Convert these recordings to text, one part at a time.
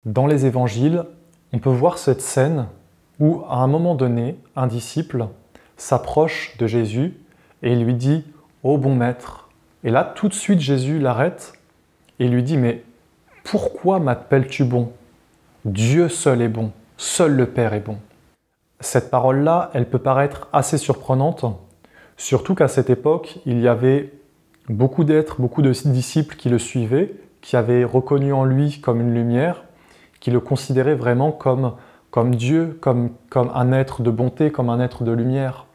Dans les évangiles, on peut voir cette scène où, à un moment donné, un disciple s'approche de Jésus et lui dit « Ô bon maître ». Et là, tout de suite, Jésus l'arrête et lui dit « Mais pourquoi m'appelles-tu bon? Dieu seul est bon, seul le Père est bon ». Cette parole-là, elle peut paraître assez surprenante, surtout qu'à cette époque, il y avait beaucoup d'êtres, beaucoup de disciples qui le suivaient, qui avaient reconnu en lui comme une lumière, qui le considéraient vraiment comme Dieu, comme un être de bonté, comme un être de lumière.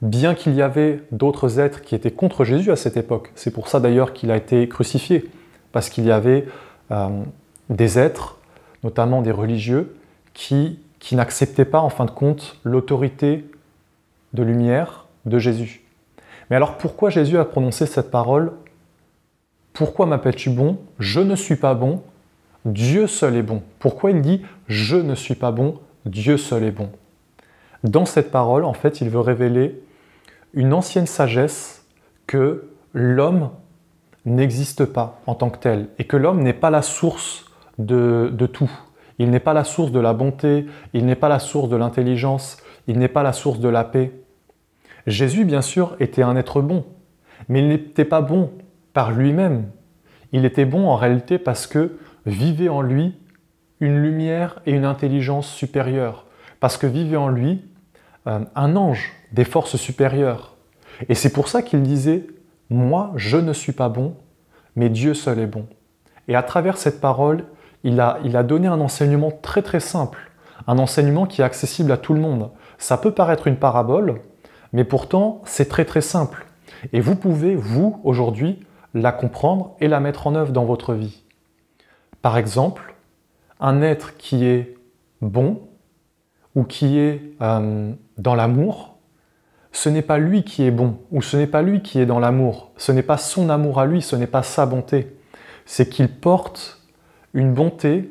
Bien qu'il y avait d'autres êtres qui étaient contre Jésus à cette époque, c'est pour ça d'ailleurs qu'il a été crucifié, parce qu'il y avait des êtres, notamment des religieux, qui n'acceptaient pas en fin de compte l'autorité de lumière de Jésus. Mais alors pourquoi Jésus a prononcé cette parole? Pourquoi m'appelles-tu bon? Je ne suis pas bon, Dieu seul est bon. Pourquoi il dit « je ne suis pas bon, Dieu seul est bon ». Dans cette parole, en fait, il veut révéler une ancienne sagesse que l'homme n'existe pas en tant que tel et que l'homme n'est pas la source de tout. Il n'est pas la source de la bonté, il n'est pas la source de l'intelligence, il n'est pas la source de la paix. Jésus, bien sûr, était un être bon, mais il n'était pas bon par lui-même. Il était bon en réalité parce que vivait en lui une lumière et une intelligence supérieure, parce que vivait en lui un ange, des forces supérieures. Et c'est pour ça qu'il disait « Moi, je ne suis pas bon, mais Dieu seul est bon ». Et à travers cette parole, il a donné un enseignement très très simple, un enseignement qui est accessible à tout le monde. Ça peut paraître une parabole, mais pourtant c'est très très simple. Et vous pouvez, vous, aujourd'hui, la comprendre et la mettre en œuvre dans votre vie. Par exemple, un être qui est bon ou qui est dans l'amour, ce n'est pas lui qui est bon ou ce n'est pas lui qui est dans l'amour. Ce n'est pas son amour à lui, ce n'est pas sa bonté. C'est qu'il porte une bonté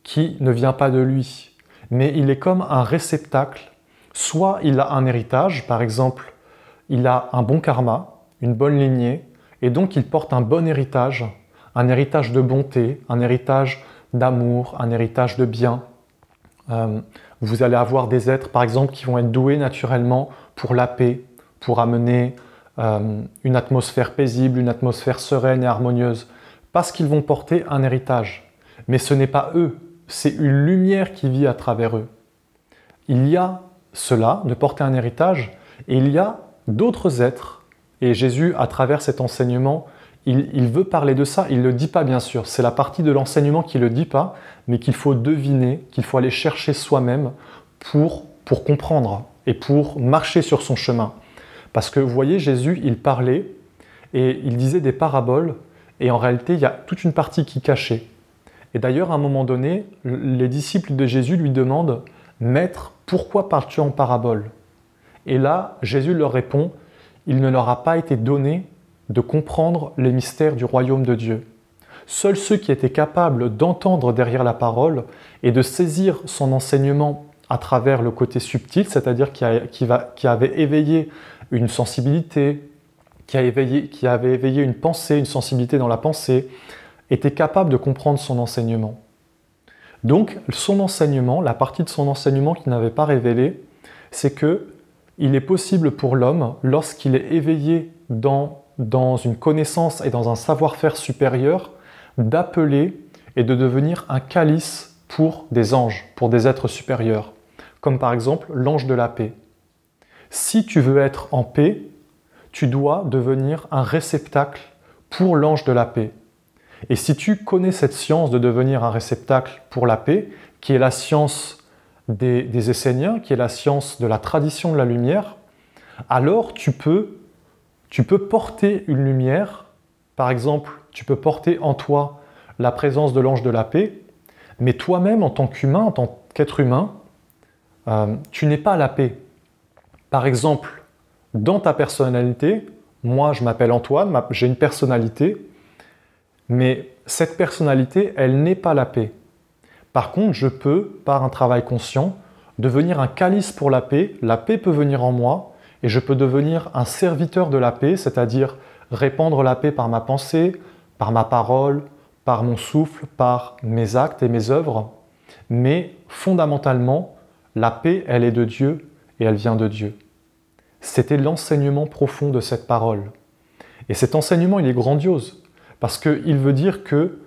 qui ne vient pas de lui. Mais il est comme un réceptacle. Soit il a un héritage, par exemple, il a un bon karma, une bonne lignée, et donc il porte un bon héritage de bonté, un héritage d'amour, un héritage de bien. Vous allez avoir des êtres, par exemple, qui vont être doués naturellement pour la paix, pour amener une atmosphère paisible, une atmosphère sereine et harmonieuse, parce qu'ils vont porter un héritage. Mais ce n'est pas eux, c'est une lumière qui vit à travers eux. Il y a cela, de porter un héritage, et il y a d'autres êtres. Et Jésus, à travers cet enseignement, il veut parler de ça, il ne le dit pas bien sûr, c'est la partie de l'enseignement qui ne le dit pas, mais qu'il faut deviner, qu'il faut aller chercher soi-même pour comprendre et pour marcher sur son chemin. Parce que vous voyez, Jésus, il parlait et il disait des paraboles, et en réalité, il y a toute une partie qui cachait. Et d'ailleurs, à un moment donné, les disciples de Jésus lui demandent « Maître, pourquoi parles-tu en parabole ?» Et là, Jésus leur répond « Il ne leur a pas été donné de comprendre les mystères du royaume de Dieu. Seuls ceux qui étaient capables d'entendre derrière la parole et de saisir son enseignement à travers le côté subtil, c'est-à-dire qui avait éveillé une sensibilité, qui avait éveillé une pensée, une sensibilité dans la pensée, étaient capables de comprendre son enseignement. Donc, son enseignement, la partie de son enseignement qu'il n'avait pas révélée, c'est que il est possible pour l'homme, lorsqu'il est éveillé dans une connaissance et dans un savoir-faire supérieur, d'appeler et de devenir un calice pour des anges, pour des êtres supérieurs, comme par exemple l'ange de la paix. Si tu veux être en paix, tu dois devenir un réceptacle pour l'ange de la paix. Et si tu connais cette science de devenir un réceptacle pour la paix, qui est la science des Esséniens, qui est la science de la tradition de la lumière, alors tu peux porter une lumière. Par exemple, tu peux porter en toi la présence de l'ange de la paix, mais toi-même, en tant qu'humain, en tant qu'être humain, tu n'es pas la paix. Par exemple, dans ta personnalité, moi je m'appelle Antoine, j'ai une personnalité, mais cette personnalité, elle n'est pas la paix. Par contre, je peux, par un travail conscient, devenir un calice pour la paix peut venir en moi, et je peux devenir un serviteur de la paix, c'est-à-dire répandre la paix par ma pensée, par ma parole, par mon souffle, par mes actes et mes œuvres, mais fondamentalement, la paix, elle est de Dieu et elle vient de Dieu. C'était l'enseignement profond de cette parole. Et cet enseignement, il est grandiose, parce qu'il veut dire que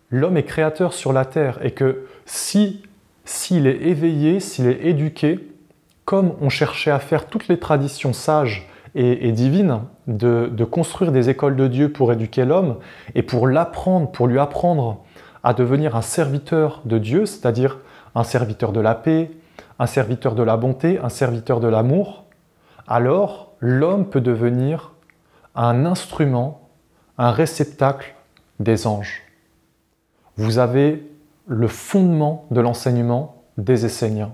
l'homme est créateur sur la terre et que s'il est éveillé, s'il est éduqué, comme on cherchait à faire toutes les traditions sages et divines, de construire des écoles de Dieu pour éduquer l'homme et pour l'apprendre, pour lui apprendre à devenir un serviteur de Dieu, c'est-à-dire un serviteur de la paix, un serviteur de la bonté, un serviteur de l'amour, alors l'homme peut devenir un instrument, un réceptacle des anges. Vous avez le fondement de l'enseignement des Esséniens.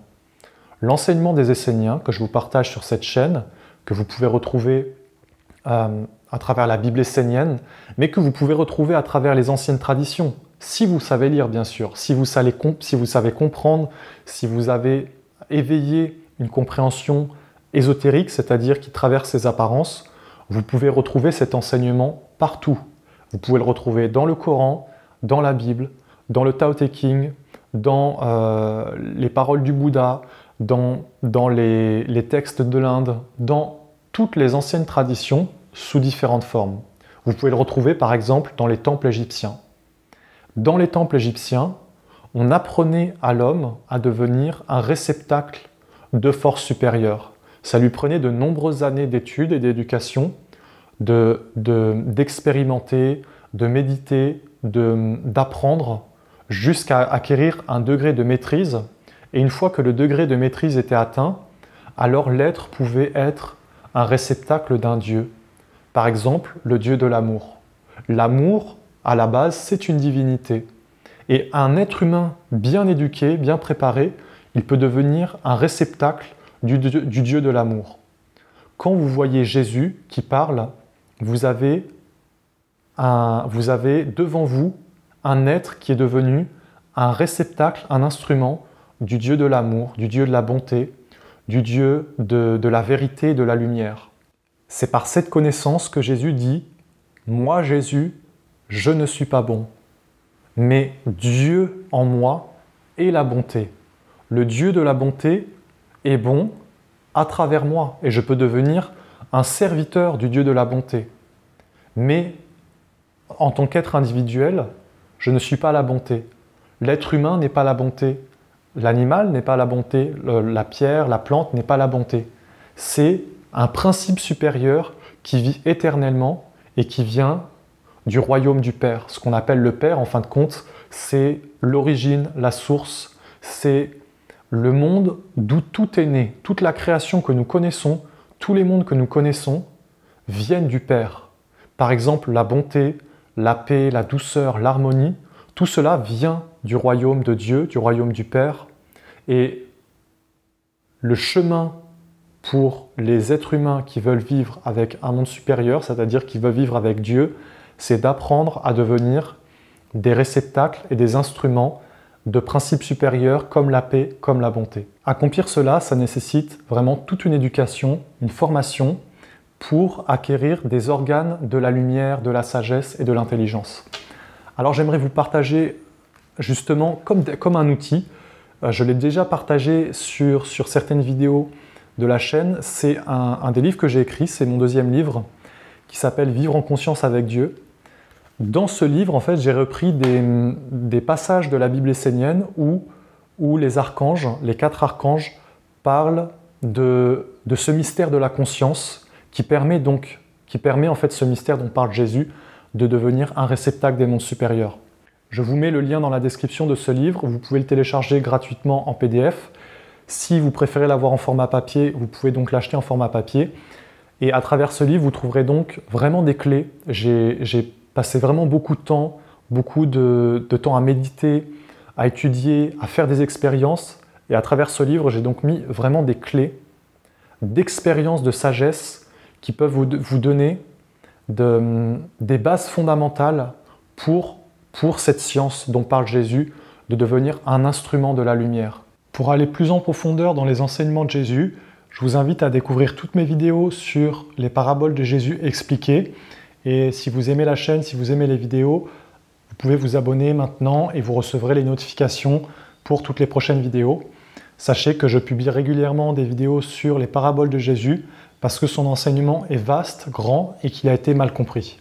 L'enseignement des Esséniens que je vous partage sur cette chaîne, que vous pouvez retrouver à travers la Bible essénienne, mais que vous pouvez retrouver à travers les anciennes traditions, si vous savez lire bien sûr, si vous savez comprendre, si vous avez éveillé une compréhension ésotérique, c'est-à-dire qui traverse ses apparences, vous pouvez retrouver cet enseignement partout. Vous pouvez le retrouver dans le Coran, dans la Bible, dans le Tao Te Ching, dans les paroles du Bouddha, dans les textes de l'Inde, dans toutes les anciennes traditions sous différentes formes. Vous pouvez le retrouver par exemple dans les temples égyptiens. Dans les temples égyptiens, on apprenait à l'homme à devenir un réceptacle de force supérieure. Ça lui prenait de nombreuses années d'études et d'éducation, d'expérimenter, de méditer, d'apprendre, jusqu'à acquérir un degré de maîtrise. Et une fois que le degré de maîtrise était atteint, alors l'être pouvait être un réceptacle d'un Dieu. Par exemple, le Dieu de l'amour. L'amour, à la base, c'est une divinité. Et un être humain bien éduqué, bien préparé, il peut devenir un réceptacle du Dieu de l'amour. Quand vous voyez Jésus qui parle, vous avez devant vous un être qui est devenu un réceptacle, un instrument du Dieu de l'amour, du Dieu de la bonté, du Dieu de la vérité et de la lumière. C'est par cette connaissance que Jésus dit « Moi, Jésus, je ne suis pas bon, mais Dieu en moi est la bonté. Le Dieu de la bonté est bon à travers moi et je peux devenir un serviteur du Dieu de la bonté. Mais en tant qu'être individuel, je ne suis pas la bonté. L'être humain n'est pas la bonté. L'animal n'est pas la bonté. La pierre, la plante n'est pas la bonté. C'est un principe supérieur qui vit éternellement et qui vient du royaume du Père. Ce qu'on appelle le Père, en fin de compte, c'est l'origine, la source, c'est le monde d'où tout est né. Toute la création que nous connaissons, tous les mondes que nous connaissons, viennent du Père. Par exemple, la bonté, la paix, la douceur, l'harmonie, tout cela vient du royaume de Dieu, du royaume du Père. Et le chemin pour les êtres humains qui veulent vivre avec un monde supérieur, c'est-à-dire qui veulent vivre avec Dieu, c'est d'apprendre à devenir des réceptacles et des instruments de principes supérieurs comme la paix, comme la bonté. Accomplir cela, ça nécessite vraiment toute une éducation, une formation pour acquérir des organes de la lumière, de la sagesse et de l'intelligence. Alors j'aimerais vous partager justement comme un outil, je l'ai déjà partagé sur certaines vidéos de la chaîne, c'est un des livres que j'ai écrit, c'est mon deuxième livre qui s'appelle « Vivre en conscience avec Dieu ». Dans ce livre, en fait, j'ai repris des passages de la Bible essénienne où les archanges, les 4 archanges, parlent de ce mystère de la conscience qui permet en fait ce mystère dont parle Jésus de devenir un réceptacle des mondes supérieurs. Je vous mets le lien dans la description de ce livre, vous pouvez le télécharger gratuitement en PDF. Si vous préférez l'avoir en format papier, vous pouvez donc l'acheter en format papier. Et à travers ce livre, vous trouverez donc vraiment des clés. J'ai passé vraiment beaucoup de temps à méditer, à étudier, à faire des expériences. Et à travers ce livre, j'ai donc mis vraiment des clés d'expériences, de sagesse qui peuvent vous donner des bases fondamentales pour cette science dont parle Jésus, de devenir un instrument de la lumière. Pour aller plus en profondeur dans les enseignements de Jésus, je vous invite à découvrir toutes mes vidéos sur les paraboles de Jésus expliquées. Et si vous aimez la chaîne, si vous aimez les vidéos, vous pouvez vous abonner maintenant et vous recevrez les notifications pour toutes les prochaines vidéos. Sachez que je publie régulièrement des vidéos sur les paraboles de Jésus parce que son enseignement est vaste, grand et qu'il a été mal compris.